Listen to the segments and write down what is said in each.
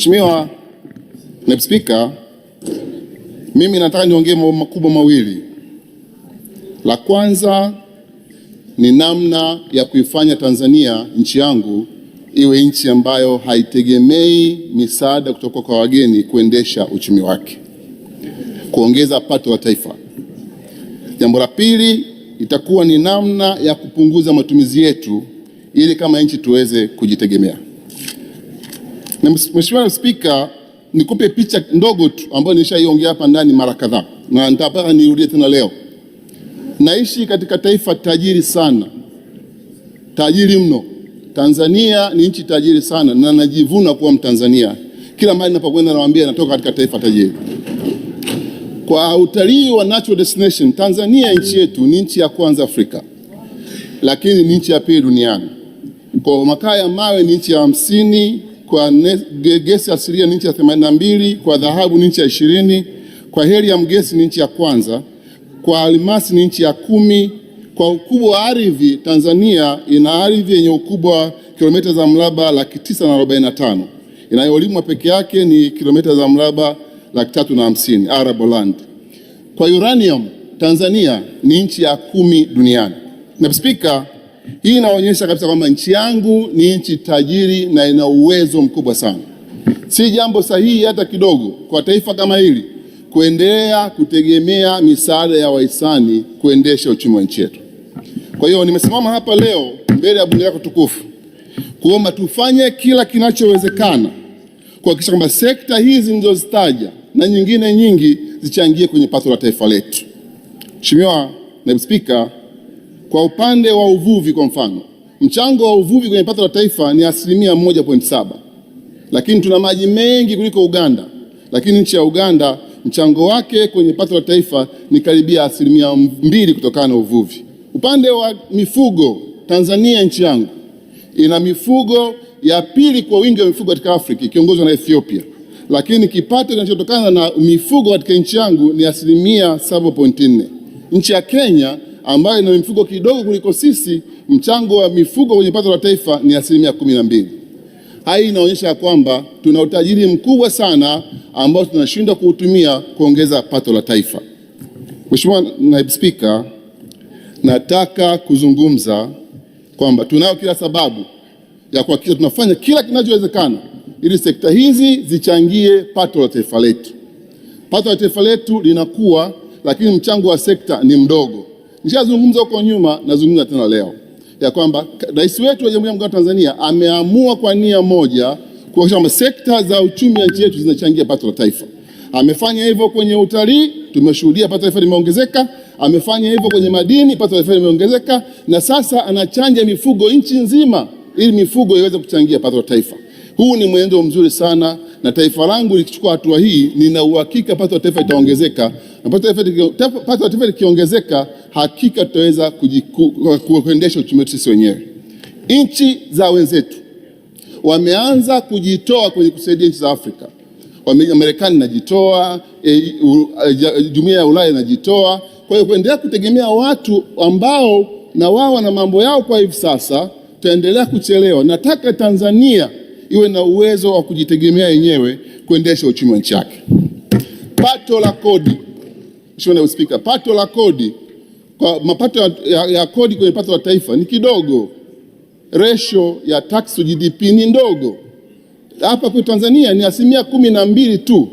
Mheshimiwa Naibu Spika, mimi nataka niongee mambo makubwa mawili. La kwanza ni namna ya kuifanya Tanzania, nchi yangu, iwe nchi ambayo haitegemei misaada kutoka kwa wageni kuendesha uchumi wake, kuongeza pato la taifa. Jambo la pili itakuwa ni namna ya kupunguza matumizi yetu ili kama nchi tuweze kujitegemea. Na Mheshimiwa Spika, nikupe picha ndogo tu ambayo nilishaiongea hapa ndani mara kadhaa na nitapaka nirudie tena leo. Naishi katika taifa tajiri sana, tajiri mno. Tanzania ni nchi tajiri sana na najivuna kuwa Mtanzania. Kila mahali ninapokwenda nawaambia natoka katika taifa tajiri. Kwa utalii wa natural destination, Tanzania nchi yetu ni nchi ya kwanza Afrika, lakini ni nchi ya pili duniani. Kwa makaa ya mawe ni nchi ya 50, kwa gesi asilia ni nchi ya 82, kwa dhahabu ni nchi ya 20, kwa helium gesi ni nchi ya kwanza, kwa almasi ni nchi ya 10. Kwa ukubwa wa ardhi, Tanzania ina ardhi yenye ukubwa wa kilomita za mraba 945. Inayolimwa peke yake ni kilomita za mraba 350 arable land. Kwa uranium, Tanzania ni nchi ya 10 duniani. Na Spika, hii inaonyesha kabisa kwamba nchi yangu ni nchi tajiri na ina uwezo mkubwa sana. Si jambo sahihi hata kidogo kwa taifa kama hili kuendelea kutegemea misaada ya wahisani kuendesha uchumi wa nchi yetu. Kwa hiyo nimesimama hapa leo mbele ya bunge lako tukufu kuomba tufanye kila kinachowezekana kuhakikisha kwamba sekta hizi nilizozitaja na nyingine nyingi zichangie kwenye pato la taifa letu. Mheshimiwa Naibu Spika, kwa upande wa uvuvi kwa mfano, mchango wa uvuvi kwenye pato la taifa ni 1.7%, lakini tuna maji mengi kuliko Uganda, lakini nchi ya Uganda mchango wake kwenye pato la taifa ni karibia 2% kutokana na uvuvi. Upande wa mifugo, Tanzania nchi yangu ina mifugo ya pili kwa wingi wa mifugo katika Afrika ikiongozwa na Ethiopia, lakini kipato kinachotokana na mifugo katika nchi yangu ni 7.4%. Nchi ya Kenya ambayo ina mifugo kidogo kuliko sisi, mchango wa mifugo kwenye pato la taifa ni 12%. Hii inaonyesha kwamba tuna utajiri mkubwa sana ambao tunashindwa kuutumia kuongeza pato la taifa. Mheshimiwa Naibu Spika, nataka kuzungumza kwamba tunayo kila sababu ya kuhakikisha tunafanya kila kinachowezekana ili sekta hizi zichangie pato la taifa letu. Pato la taifa letu linakuwa, lakini mchango wa sekta ni mdogo. Nishazungumza huko nyuma, nazungumza tena leo ya kwamba Rais wetu wa Jamhuri ya Muungano wa Tanzania ameamua kwa nia moja kuhakikisha kwamba sekta za uchumi wa nchi yetu zinachangia pato la taifa. Amefanya hivyo kwenye utalii, tumeshuhudia pato la taifa limeongezeka. Amefanya hivyo kwenye madini, pato la taifa limeongezeka, na sasa anachanja mifugo nchi nzima ili mifugo iweze kuchangia pato la taifa. Huu ni mwenendo mzuri sana, na taifa langu likichukua hatua hii, nina uhakika pato la taifa itaongezeka. Na pato la taifa likiongezeka, hakika tutaweza kuendesha uchumi wetu sisi wenyewe. Nchi za wenzetu wameanza kujitoa kwenye kusaidia nchi za Afrika. Marekani inajitoa, Jumuiya ya Ulaya inajitoa. Kwa hiyo kuendelea kutegemea watu ambao na wao na mambo yao kwa hivi sasa, tutaendelea kuchelewa. Nataka Tanzania iwe na uwezo wa kujitegemea yenyewe kuendesha uchumi wa nchi yake. Pato la kodi, Mheshimiwa Naibu Spika, pato la kodi, kwa mapato ya kodi kwenye pato la taifa ni kidogo. Ratio ya tax to GDP ni ndogo. Hapa kwa Tanzania ni 12% tu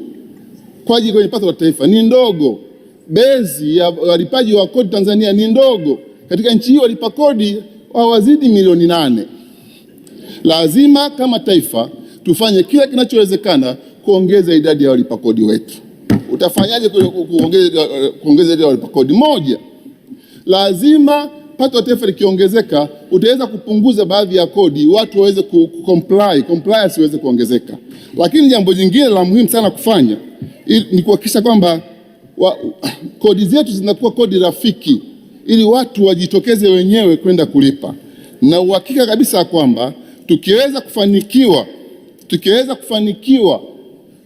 kwaji kwenye pato la taifa, ni ndogo. Bezi ya walipaji wa kodi Tanzania ni ndogo. Katika nchi hiyo walipa kodi hawazidi milioni 8. Lazima kama taifa tufanye kila kinachowezekana kuongeza idadi ya walipa kodi wetu. Utafanyaje kuongeza idadi ya walipa kodi? Moja, lazima pato la taifa likiongezeka, utaweza kupunguza baadhi ya kodi, watu waweze compliance iweze kuongezeka. Lakini jambo jingine la muhimu sana kufanya ni kuhakikisha kwamba kodi zetu zinakuwa kodi rafiki ili watu wajitokeze wenyewe kwenda kulipa. Na uhakika kabisa kwamba tukiweza kufanikiwa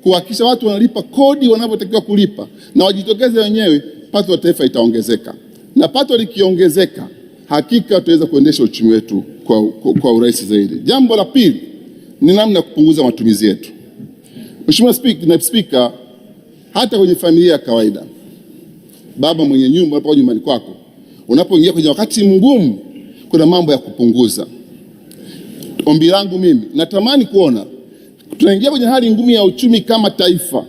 kuhakikisha watu wanalipa kodi wanavyotakiwa kulipa na wajitokeze wenyewe, pato la taifa itaongezeka. Na pato likiongezeka, hakika tutaweza kuendesha uchumi wetu kwa urahisi zaidi. Jambo la pili ni namna ya kupunguza matumizi yetu. Mheshimiwa Naibu Spika, hata kwenye familia ya kawaida, baba mwenye nyumba hapo nyumbani kwako, unapoingia kwenye wakati mgumu, kuna mambo ya kupunguza. Ombi langu mimi, natamani kuona tunaingia kwenye hali ngumu ya uchumi kama taifa.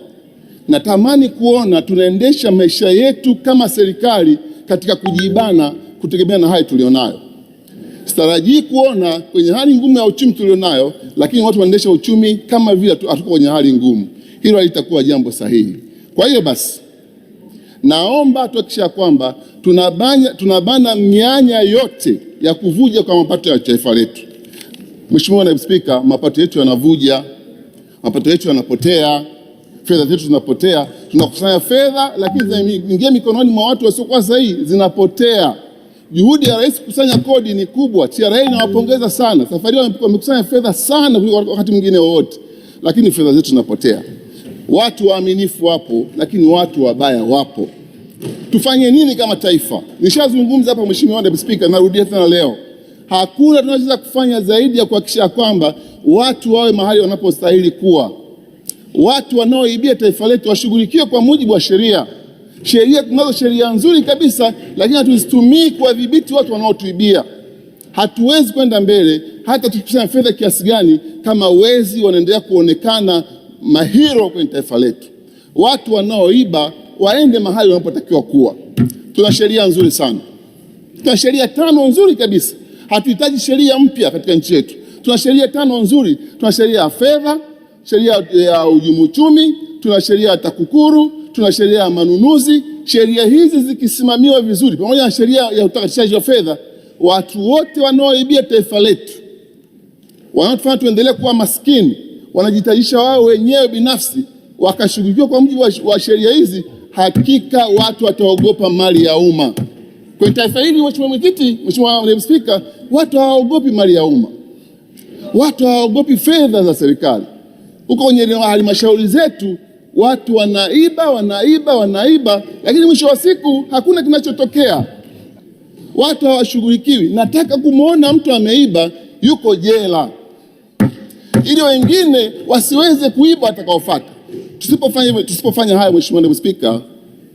Natamani kuona tunaendesha maisha yetu kama serikali katika kujibana kutegemea na hali tulionayo. Sitarajii kuona kwenye hali ngumu ya uchumi tulionayo, lakini watu wanaendesha uchumi kama vile hatuko kwenye hali ngumu. Hilo halitakuwa jambo sahihi. Kwa hiyo basi, naomba tuhakikisha kwamba tunabana mianya yote ya kuvuja kwa mapato ya taifa letu. Mheshimiwa Naibu Spika, mapato yetu yanavuja, mapato yetu yanapotea, fedha zetu zinapotea. Tunakusanya fedha lakini zinaingia mikononi mwa watu wasiokuwa sahihi, zinapotea. Juhudi ya Rais kukusanya kodi ni kubwa. TRA inawapongeza sana. Safari wamekusanya fedha sana kuliko wakati mwingine wowote, lakini fedha zetu zinapotea. Watu waaminifu wapo, lakini watu wabaya wapo. Tufanye nini kama taifa? Nishazungumza hapa Mheshimiwa Naibu Spika, narudia tena leo. Hakuna tunachoweza kufanya zaidi ya kuhakikisha kwamba watu wawe mahali wanapostahili kuwa. Watu wanaoibia taifa letu washughulikiwe kwa mujibu wa sheria. Tunazo sheria nzuri kabisa, lakini hatuzitumii kuwadhibiti watu wanaotuibia. Hatuwezi kwenda mbele hata tukikusanya fedha kiasi gani kama wezi wanaendelea kuonekana mahiro kwenye taifa letu. Watu wanaoiba waende mahali wanapotakiwa kuwa. Tuna sheria nzuri sana. Tuna sheria 5 nzuri kabisa. Hatuhitaji sheria mpya katika nchi yetu. Tuna sheria 5 nzuri. Tuna sheria ya fedha, sheria ya hujumu uchumi, tuna sheria ya TAKUKURU, tuna sheria ya manunuzi. Sheria hizi zikisimamiwa vizuri, pamoja na sheria ya utakatishaji wa fedha, watu wote wanaoibia taifa letu, wanaotufanya tuendelee kuwa maskini, wanajitajisha wao wenyewe binafsi, wakashughulikiwa kwa mujibu wa sheria hizi, hakika watu wataogopa mali ya umma. Kwenye taifa hili, Mheshimiwa Mwenyekiti, Mheshimiwa Naibu Spika, watu hawaogopi mali ya umma. Watu hawaogopi fedha za serikali. Huko kwenye halmashauri zetu watu wanaiba, lakini mwisho wa siku hakuna kinachotokea. Watu hawashughulikiwi. Nataka kumwona mtu ameiba yuko jela, ili wengine wasiweze kuiba watakaofuata. Tusipofanya haya, Mheshimiwa Naibu Spika,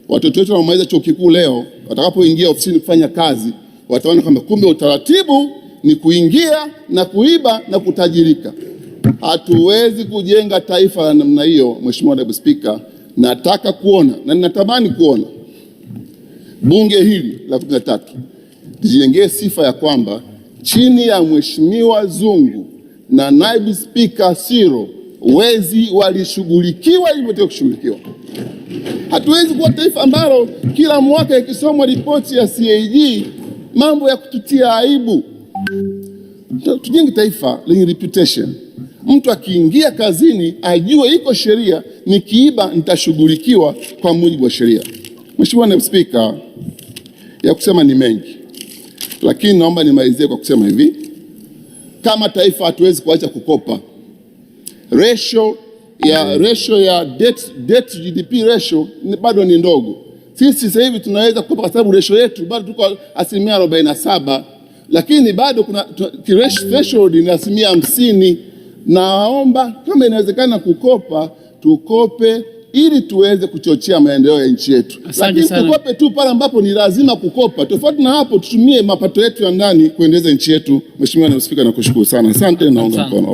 watoto wetu wanaomaliza chuo kikuu leo, watakapoingia ofisini kufanya kazi, wataona kwamba kumbe utaratibu ni kuingia na kuiba na kutajirika. Hatuwezi kujenga taifa la namna hiyo. Mheshimiwa Naibu Spika, nataka kuona na ninatamani kuona bunge hili la 13 lijengee sifa ya kwamba chini ya Mheshimiwa Zungu na Naibu Spika Siro wezi walishughulikiwa ilivyotakiwa kushughulikiwa. Hatuwezi kuwa taifa ambalo kila mwaka ikisomwa ripoti ya CAG mambo ya kututia aibu. Tujenge taifa lenye reputation. Mtu akiingia kazini ajue iko sheria, nikiiba nitashughulikiwa kwa mujibu wa sheria. Mheshimiwa Naibu Spika, ya kusema ni mengi, lakini naomba nimalizie kwa kusema hivi: kama taifa hatuwezi kuacha kukopa. Ratio ya debt to GDP ratio bado ni ndogo. Sisi sasa hivi tunaweza kukopa kwa sababu ratio yetu bado tuko 47%, lakini bado kuna threshold ni 50%. Naomba kama inawezekana kukopa, tukope ili tuweze kuchochea maendeleo ya nchi yetu. Lakini tukope tu pale ambapo ni lazima kukopa. Tofauti na hapo, tutumie mapato yetu ya ndani kuendeleza nchi yetu. Mheshimiwa Naibu Spika, nakushukuru sana. Asante, naunga mkono.